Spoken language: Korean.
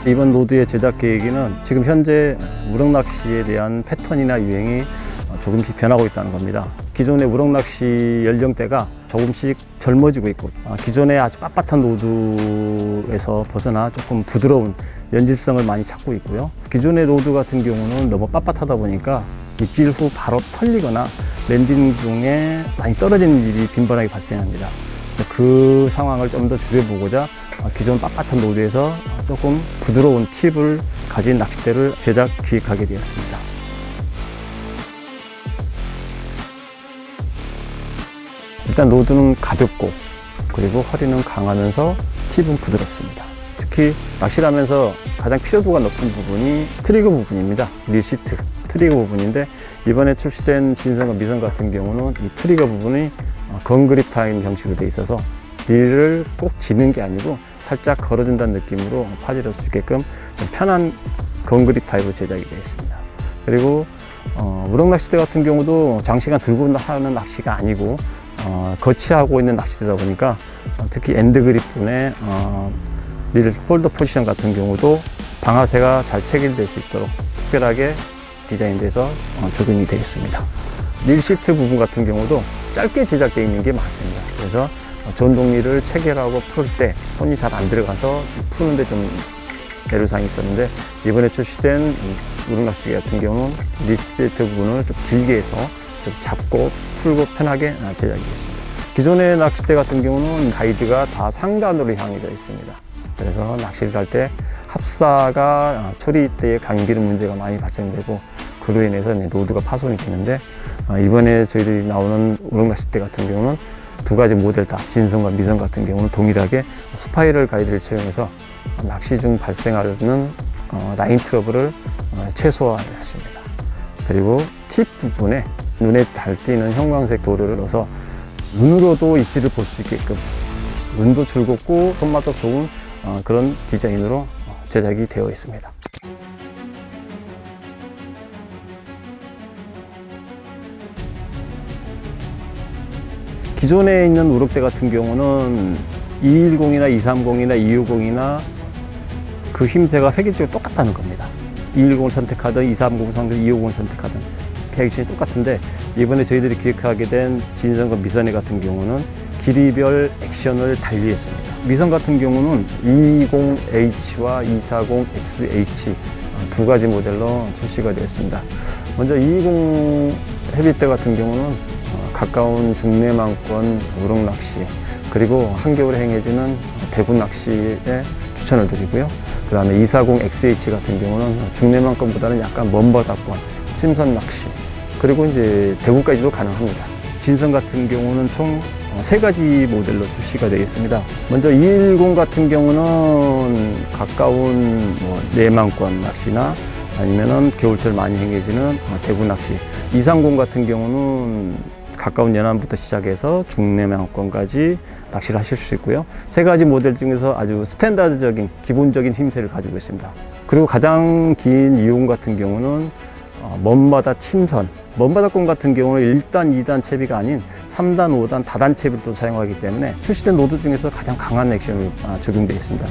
이번 노드의 제작 계획에는 지금 현재 우럭낚시에 대한 패턴이나 유행이 조금씩 변하고 있다는 겁니다. 기존의 우럭낚시 연령대가 조금씩 젊어지고 있고, 기존의 아주 빳빳한 노드에서 벗어나 조금 부드러운 연질성을 많이 찾고 있고요. 기존의 노드 같은 경우는 너무 빳빳하다 보니까 입질 후 바로 털리거나 랜딩 중에 많이 떨어지는 일이 빈번하게 발생합니다. 그 상황을 좀 더 줄여보고자 기존 빳빳한 노드에서 조금 부드러운 팁을 가진 낚싯대를 제작 기획하게 되었습니다. 일단 노드는 가볍고 그리고 허리는 강하면서 팁은 부드럽습니다. 특히 낚시를 하면서 가장 필요도가 높은 부분이 트리거 부분입니다. 릴시트 트리거 부분인데, 이번에 출시된 진성과 미성 같은 경우는 이 트리거 부분이 건그립 타임 형식으로 되어 있어서 릴을 꼭 지는 게 아니고 살짝 걸어준다는 느낌으로 파지를 수 있게끔 좀 편한 건그립 타입으로 제작이 되어 있습니다. 그리고 우럭 낚싯대 같은 경우도 장시간 들고 하는 낚시가 아니고 거치하고 있는 낚싯대다 보니까 특히 엔드 그립 부분에 릴 홀더 포지션 같은 경우도 방아쇠가 잘 체결될 수 있도록 특별하게 디자인돼서 적용이 되어 있습니다. 릴 시트 부분 같은 경우도 짧게 제작되어 있는 게 맞습니다. 그래서 전동릴을 체결하고 풀 때 손이 잘 안 들어가서 푸는데 좀 애로사항이 있었는데, 이번에 출시된 우럭 낚시대 같은 경우는 릴 시트 부분을 좀 길게 해서 좀 잡고 풀고 편하게 제작이 됐습니다. 기존의 낚싯대 같은 경우는 가이드가 다 상단으로 향해져 있습니다. 그래서 낚시를 할 때 합사가 초리 때에 감기는 문제가 많이 발생되고, 그로 인해서 로드가 파손이 되는데, 이번에 저희들이 나오는 우럭 낚싯대 같은 경우는 두 가지 모델 다 진성과 미성 같은 경우는 동일하게 스파이럴 가이드를 채용해서 낚시 중 발생하는 라인 트러블을 최소화하였습니다. 그리고 팁 부분에 눈에 잘 띄는 형광색 도료를 넣어서 눈으로도 입질을 볼 수 있게끔 눈도 즐겁고 손맛도 좋은 그런 디자인으로 제작이 되어 있습니다. 기존에 있는 우럭대 같은 경우는 210이나 230이나 250이나 그 힘새가 획일적으로 똑같다는 겁니다. 210을 선택하든 230을 선택하든 250을 선택하든 액션이 똑같은데, 이번에 저희들이 기획하게 된 진성과 미선의 같은 경우는 길이별 액션을 달리했습니다. 미선 같은 경우는 220H와 240XH 두 가지 모델로 출시가 되었습니다. 먼저 220 헤비대 같은 경우는 가까운 중내망권 우럭 낚시, 그리고 한겨울에 행해지는 대구 낚시에 추천을 드리고요. 그 다음에 240XH 같은 경우는 중내망권보다는 약간 먼 바다권 침선 낚시, 그리고 이제 대구까지도 가능합니다. 진성 같은 경우는 총 세 가지 모델로 출시가 되겠습니다. 먼저 210 같은 경우는 가까운 내망권 낚시나 아니면은 겨울철 많이 행해지는 대구 낚시, 230 같은 경우는 가까운 연안부터 시작해서 중내망권까지 낚시를 하실 수 있고요. 세 가지 모델 중에서 아주 스탠다드적인 기본적인 힘새를 가지고 있습니다. 그리고 가장 긴 250 같은 경우는 먼바다 침선, 먼바다권 같은 경우는 1단, 2단 채비가 아닌 3단, 5단 다단 채비를 또 사용하기 때문에 출시된 노드 중에서 가장 강한 액션을 적용되어 있습니다.